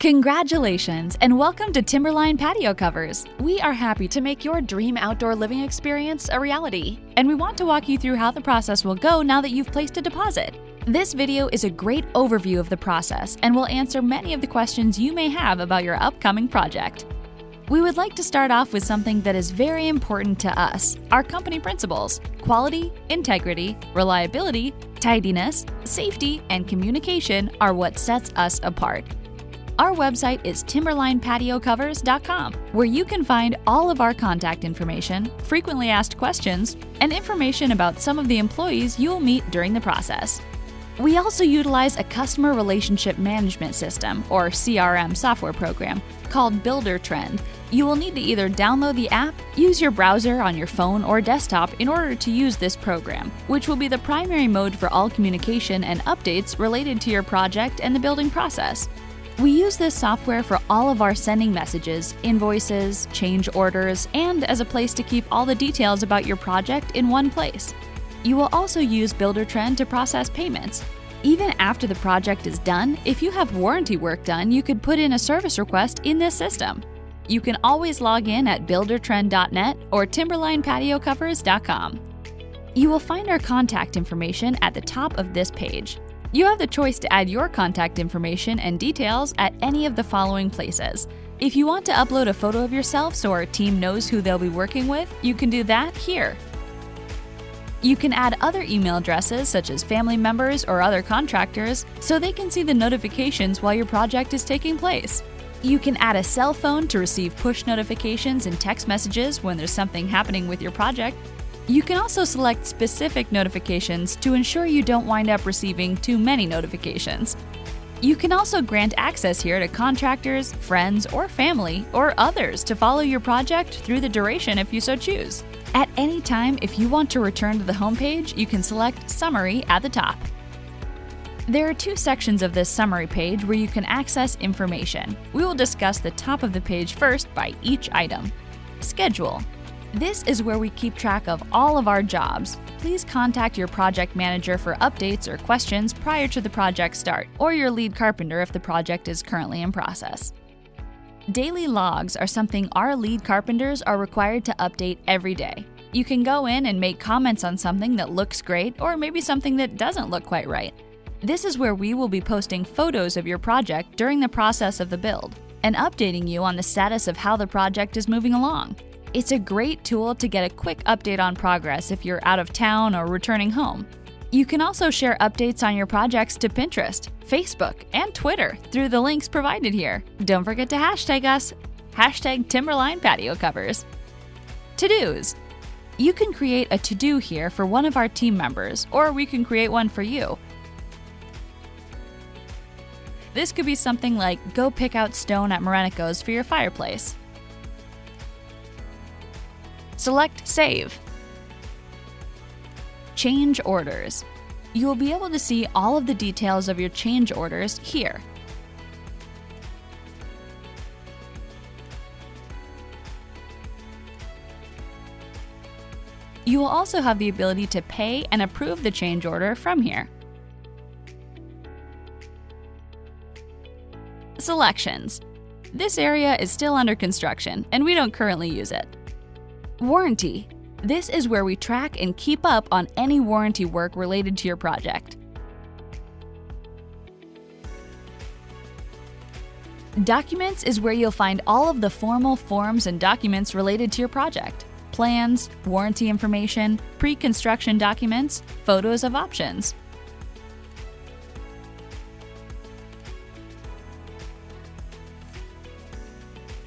Congratulations and welcome to Timberline Patio Covers. We are happy to make your dream outdoor living experience a reality, and we want to walk you through how the process will go now that you've placed a deposit. This video is a great overview of the process and will answer many of the questions you may have about your upcoming project. We would like to start off with something that is very important to us, our company principles: quality, integrity, reliability, tidiness, safety, and communication are what sets us apart. Our website is timberlinepatiocovers.com, where you can find all of our contact information, frequently asked questions, and information about some of the employees you will meet during the process. We also utilize a customer relationship management system, or CRM software program, called BuilderTrend. You will need to either download the app, use your browser on your phone or desktop in order to use this program, which will be the primary mode for all communication and updates related to your project and the building process. We use this software for all of our sending messages, invoices, change orders, and as a place to keep all the details about your project in one place. You will also use BuilderTrend to process payments. Even after the project is done, if you have warranty work done, you could put in a service request in this system. You can always log in at buildertrend.net or timberlinepatiocovers.com. You will find our contact information at the top of this page. You have the choice to add your contact information and details at any of the following places. If you want to upload a photo of yourself so our team knows who they'll be working with, you can do that here. You can add other email addresses such as family members or other contractors so they can see the notifications while your project is taking place. You can add a cell phone to receive push notifications and text messages when there's something happening with your project. You can also select specific notifications to ensure you don't wind up receiving too many notifications. You can also grant access here to contractors, friends, or family, or others to follow your project through the duration if you so choose. At any time, if you want to return to the homepage, you can select Summary at the top. There are two sections of this summary page where you can access information. We will discuss the top of the page first by each item. Schedule. This is where we keep track of all of our jobs. Please contact your project manager for updates or questions prior to the project start, or your lead carpenter if the project is currently in process. Daily logs are something our lead carpenters are required to update every day. You can go in and make comments on something that looks great or maybe something that doesn't look quite right. This is where we will be posting photos of your project during the process of the build and updating you on the status of how the project is moving along. It's a great tool to get a quick update on progress if you're out of town or returning home. You can also share updates on your projects to Pinterest, Facebook, and Twitter through the links provided here. Don't forget to hashtag us, #TimberlinePatioCovers. To-dos. You can create a to-do here for one of our team members, or we can create one for you. This could be something like go pick out stone at Morenico's for your fireplace. Select Save. Change orders. You will be able to see all of the details of your change orders here. You will also have the ability to pay and approve the change order from here. Selections. This area is still under construction, and we don't currently use it. Warranty. This is where we track and keep up on any warranty work related to your project. Documents is where you'll find all of the formal forms and documents related to your project. Plans, warranty information, pre-construction documents, photos of options.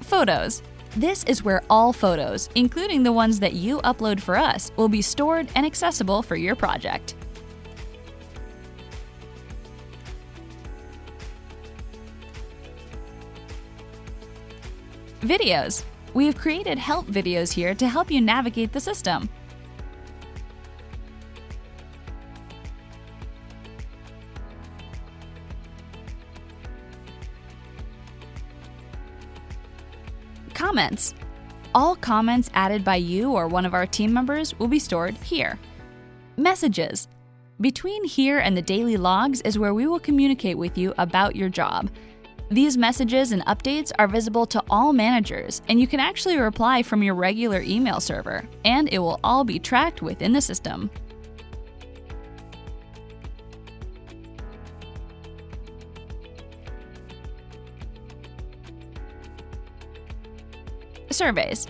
Photos. This is where all photos, including the ones that you upload for us, will be stored and accessible for your project. Videos. We have created help videos here to help you navigate the system. Comments. All comments added by you or one of our team members will be stored here. Messages. Between here and the daily logs is where we will communicate with you about your job. These messages and updates are visible to all managers, and you can actually reply from your regular email server, and it will all be tracked within the system. Surveys.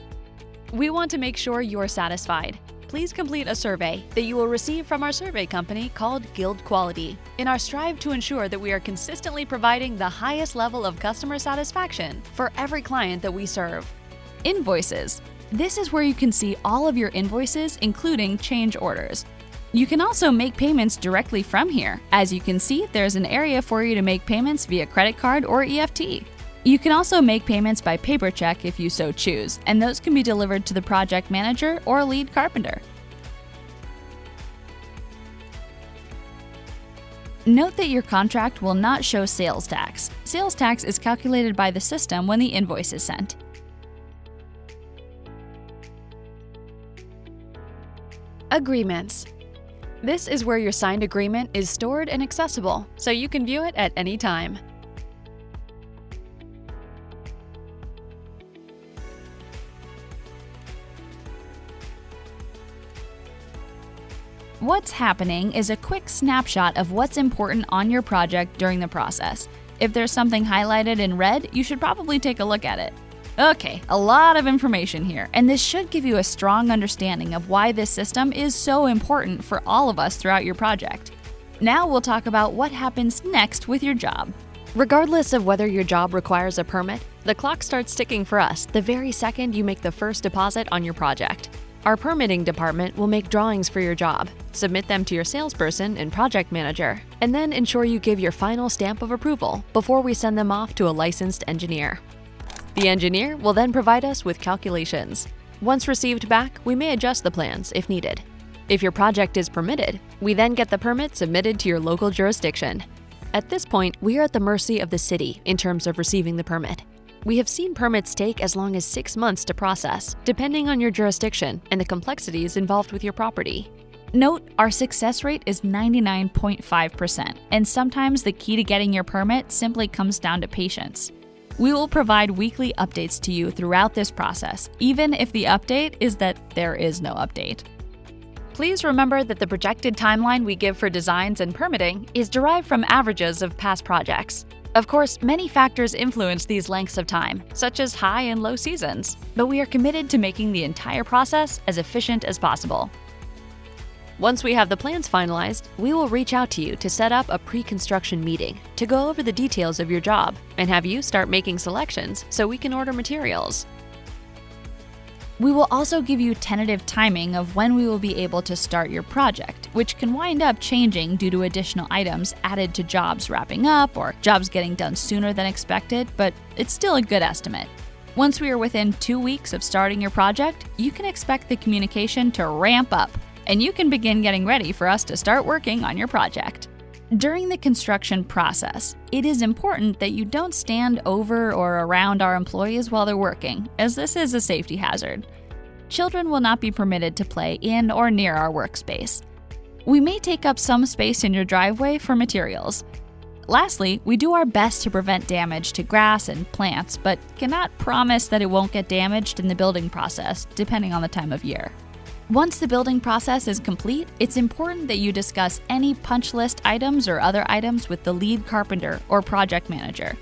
We want to make sure you're satisfied. Please complete a survey that you will receive from our survey company called Guild Quality in our strive to ensure that we are consistently providing the highest level of customer satisfaction for every client that we serve. Invoices. This is where you can see all of your invoices, including change orders. You can also make payments directly from here. As you can see, there's an area for you to make payments via credit card or EFT. You can also make payments by paper check if you so choose, and those can be delivered to the project manager or lead carpenter. Note that your contract will not show sales tax. Sales tax is calculated by the system when the invoice is sent. Agreements. This is where your signed agreement is stored and accessible, so you can view it at any time. What's happening is a quick snapshot of what's important on your project during the process. If there's something highlighted in red, you should probably take a look at it. Okay, a lot of information here, and this should give you a strong understanding of why this system is so important for all of us throughout your project. Now we'll talk about what happens next with your job. Regardless of whether your job requires a permit, the clock starts ticking for us the very second you make the first deposit on your project. Our permitting department will make drawings for your job, submit them to your salesperson and project manager, and then ensure you give your final stamp of approval before we send them off to a licensed engineer. The engineer will then provide us with calculations. Once received back, we may adjust the plans if needed. If your project is permitted, we then get the permit submitted to your local jurisdiction. At this point, we are at the mercy of the city in terms of receiving the permit. We have seen permits take as long as 6 months to process, depending on your jurisdiction and the complexities involved with your property. Note, our success rate is 99.5%, and sometimes the key to getting your permit simply comes down to patience. We will provide weekly updates to you throughout this process, even if the update is that there is no update. Please remember that the projected timeline we give for designs and permitting is derived from averages of past projects. Of course, many factors influence these lengths of time, such as high and low seasons, but we are committed to making the entire process as efficient as possible. Once we have the plans finalized, we will reach out to you to set up a pre-construction meeting to go over the details of your job and have you start making selections so we can order materials. We will also give you tentative timing of when we will be able to start your project, which can wind up changing due to additional items added to jobs wrapping up or jobs getting done sooner than expected, but it's still a good estimate. Once we are within 2 weeks of starting your project, you can expect the communication to ramp up, and you can begin getting ready for us to start working on your project. During the construction process, it is important that you don't stand over or around our employees while they're working, as this is a safety hazard. Children will not be permitted to play in or near our workspace. We may take up some space in your driveway for materials. Lastly, we do our best to prevent damage to grass and plants, but cannot promise that it won't get damaged in the building process, depending on the time of year. Once the building process is complete, it's important that you discuss any punch list items or other items with the lead carpenter or project manager.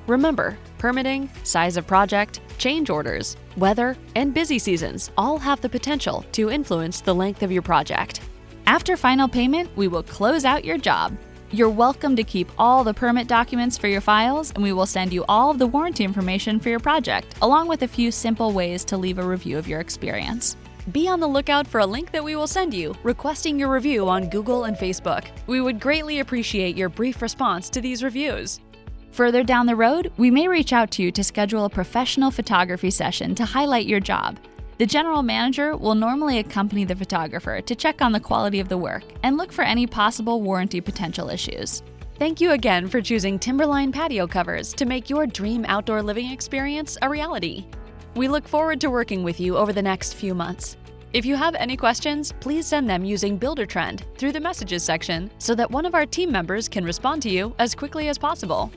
Remember, permitting, size of project, change orders, weather, and busy seasons all have the potential to influence the length of your project. After final payment, we will close out your job. You're welcome to keep all the permit documents for your files, and we will send you all of the warranty information for your project, along with a few simple ways to leave a review of your experience. Be on the lookout for a link that we will send you requesting your review on Google and Facebook. We would greatly appreciate your brief response to these reviews. Further down the road, we may reach out to you to schedule a professional photography session to highlight your job. The general manager will normally accompany the photographer to check on the quality of the work and look for any possible warranty potential issues. Thank you again for choosing Timberline patio covers to make your dream outdoor living experience a reality. We look forward to working with you over the next few months. If you have any questions, please send them using Buildertrend through the messages section so that one of our team members can respond to you as quickly as possible.